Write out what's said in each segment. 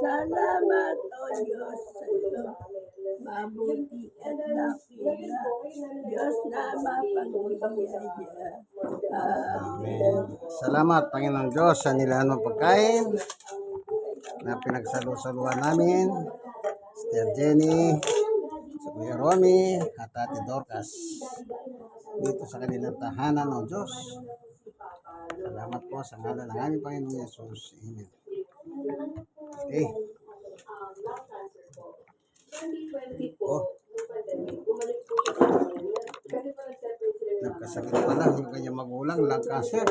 Salamat, O Diyos, sa iyong mabuti at dakila. Diyos na mapagbibigaya. Amen. Salamat, Panginoon Diyos, sa nilaan mong pagkain na pinagsalo-saluhan namin. Sister Jenny, sa Kuya Romy, at Ate Dorcas. Dito sa kanilang tahanan, O Diyos. Salamat po sa ngalan ng aming Panginoon Yesus. Amen. Okay. Oh. Nagkasakit pala yung kanyang magulang, lung cancer.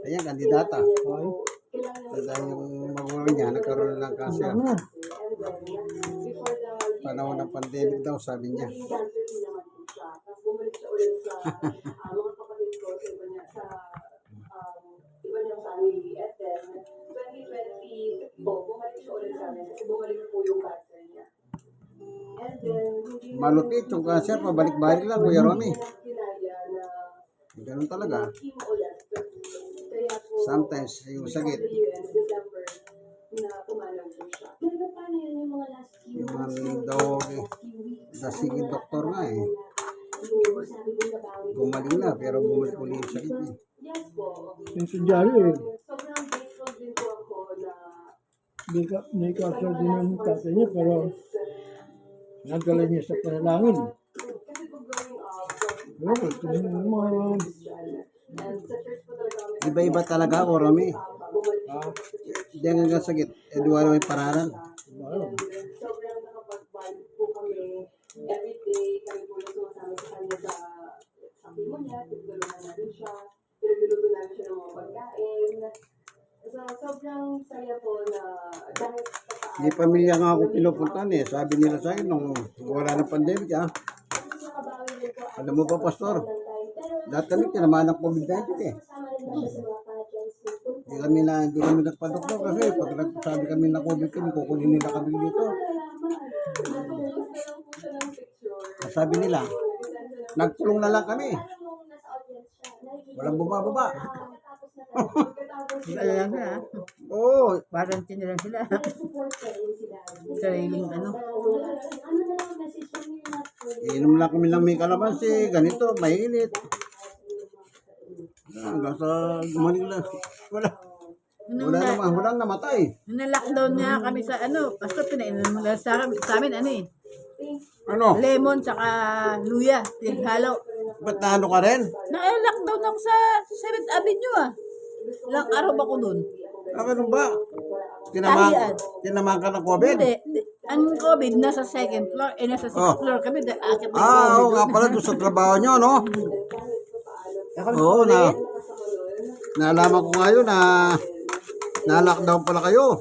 Ayan, kandidata. Dahil yung magulang niya, nagkaroon ng cancer. Panahon ng pandemic daw, sabi niya. Malupit yung cancer, pabalik-balik lang, Kuya Romy. Ganun talaga. Sometimes yung sakit, yung daw dasigin doktor nga eh. Gumaling na pero bumalik ulit yung sakit niya. Yung sudyari eh. May cancer din yung tatay niya pero nagdala niya sa panalangin. Iba-iba talaga ako, Romy. Hindi hanggang sakit. Eh, di wala may pararan. Sobrang saya po na dahil Di pamilya nga ako pinupuntahan eh. Sabi nila sa akin nung wala ng pandemic ah. Alam mo ba, Pastor? Lahat kami tinamaan ng COVID-19 eh. Hindi kami nagpa-doktor kasi pag nagsabi kami na COVID kami, kukunin nila kami dito. Sabi nila, nagpulong na lang kami. Walang bumababa. Alam na, Oo. quarantine na lang sila. Sariling ano. Inom lang kami ng may kalamansi, ganito, mainit. Hanggang sa gumaling lang. Walang namatay. Nung na-lockdown nga kami sa ano, basta pinainom mo lang sa amin ano eh. Ano? Lemon tsaka luya, pinaghalo. Ba't nahalo ka rin? Na-lockdown ako sa 7th Avenue ah. Ilang araw ba ko dun? Ah, ganun ba? Tahian. Tinamaan ka ng COVID? Hindi. Ang COVID nasa 2nd floor, nasa 6th floor kami. Akit na Oo nga pala doon sa trabaho nyo, no? Oo, naalaman ko ngayon na na-lockdown pala kayo.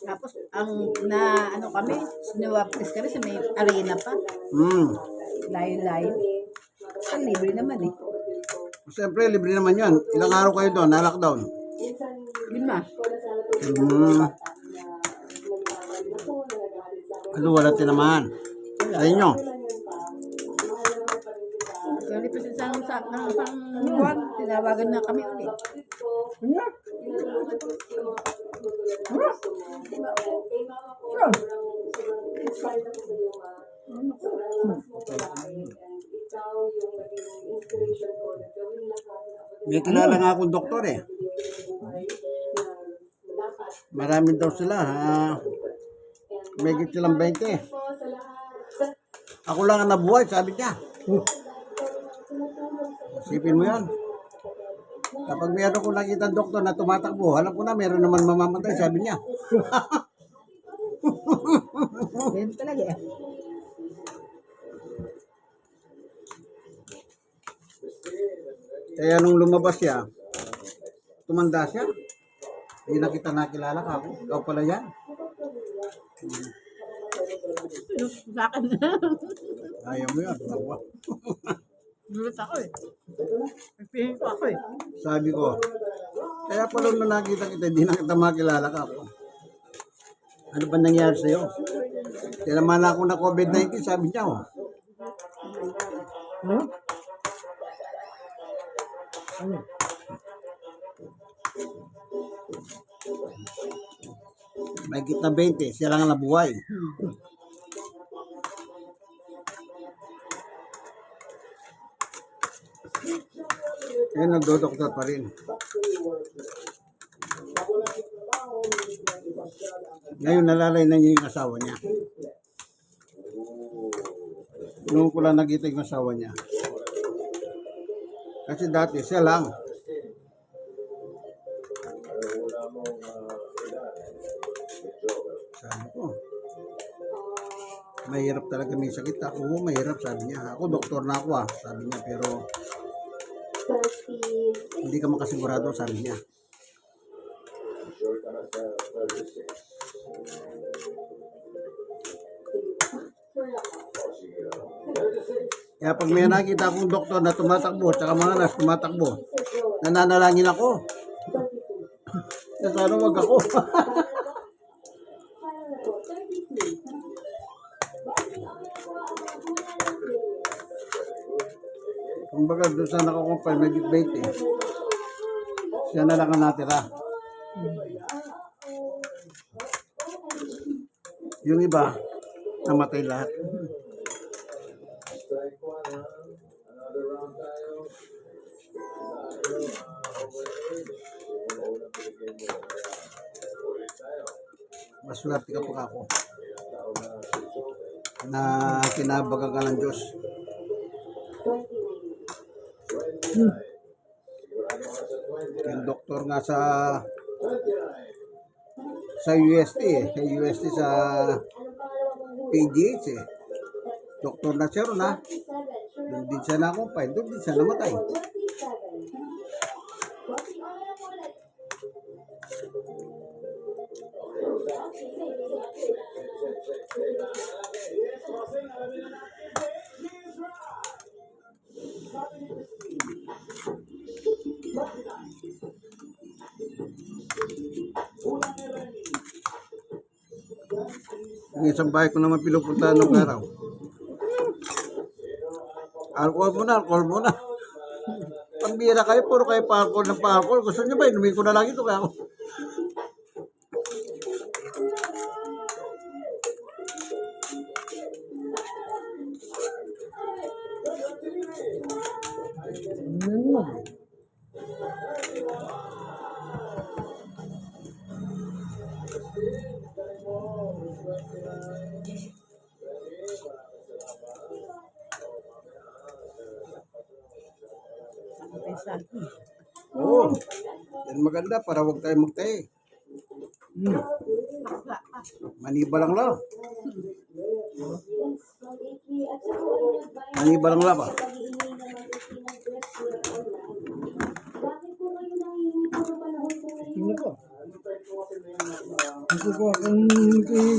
Tapos, ano kami, sinawapis kami sa may arena pa. Layo-layo. Ang libre naman eh. Siyempre, libre naman yan. Ilang araw kayo doon, na-lockdown? 5. Ano, wala tinamaan. Sa inyo? Kasi pa sa buwan, tinawagan na kami ulit. May kilala nga akong doktor eh. Marami daw sila. May silang 20. Ako lang ang nabuhay, sabi niya. Isipin mo yan. Kapag meron ko nakita ang doktor na tumatakbo, alam ko na meron naman mamamatay, sabi niya. Ganun talaga eh. Kaya nung lumabas siya, tumanda siya. Hindi na kita nakilala ka ako. Ikaw pala yan. Sa akin. Ayaw mo yan. Ako. Gulat ako eh. Nagpihing ko ako eh. Sabi ko, kaya pala nung nakita kita, hindi na kita makilala ka ako. Ano ba nangyari sa'yo? Tinaman ako na COVID-19, sabi niya oh. Huh? Ano? May gitna 20, siya lang ang nabuhay. Kaya nagdodoktor pa rin. Ngayon nalalay na niya yung asawa niya. Noong ko lang nakita yung asawa niya. Kasi dati siya lang. Sabi ko, mahirap talaga may sakit. Ako, mahirap, sabi niya. Ako, doktor na ako sabi niya. Pero 30. hindi ka makasigurado, sabi niya. Kaya pag may nakita akong doktor na tumatakbo, tsaka mga nas tumatakbo, nananalangin ako. Na sana wag ako. Kumbaga doon sa nakakumpay, may 20. Siya na lang ang natira. Yung iba, namatay lahat. Maswerte ka pa ako na kinabagan ka ng Diyos. Yung doktor nga sa UST sa UST sa PGH doktor na siya ron doon din siya nakumpay, doon din siya namatay. Ang isang bahay ko naman pinupuntahan nung araw. Alcohol muna. Pambira kayo, puro kayo pa-alcohol ng pa-alcohol. Gusto niyo ba, inumin ko na lang ito kaya ako. Oo. Yan maganda para huwag tayo magtayo. Maniba lang lang. Maniba lang lang ba? Tingnan ko. Ito ko ang kay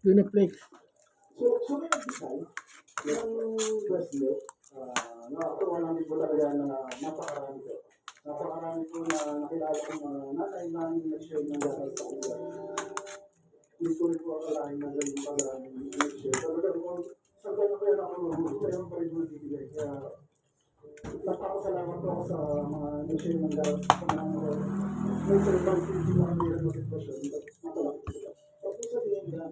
Tuna flakes. So may nag-design ng bracelet. Nakakatawa namin po talaga na napakarami po. Napakarami po na nakilala ko na nanay namin nag-share ng gasal sa kanila. Hindi ko rin po akalain na ganun pag nag-share. Talaga kung saan kayo na kaya nakulunod, kayo pa rin magbibigay. Kaya napakasalamat po ako sa mga nag-share ng gasal sa mga may survive hindi mga mayroon na sitwasyon. Nakalaki sila. Tapos sabihin na,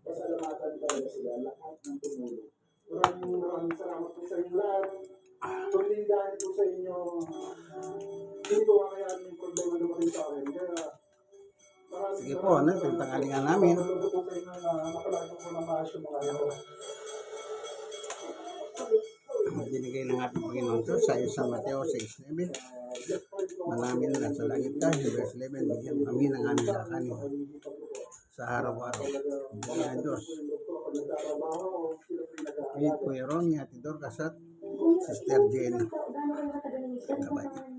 pasalamatan talaga sila lahat ng tumulong. Maraming salamat po sa inyo lahat. Paglindahan po sa inyo, hindi ko kakayaan yung problema naman sa akin. Kaya Sige po, yung tangalingan namin. Maraming po kayo na nakalagay ko na maayos yung mga ayaw. Binigay ng ating Panginoon Diyos sa San Mateo 6:9. Manamin na sa langit ka, verse 11, bigyan kami ng aming kakanin sa araw-araw. Bigyan ng Diyos. with Kuya Ronnie, Ate Dorcas at Sister Jenny. Bye-bye.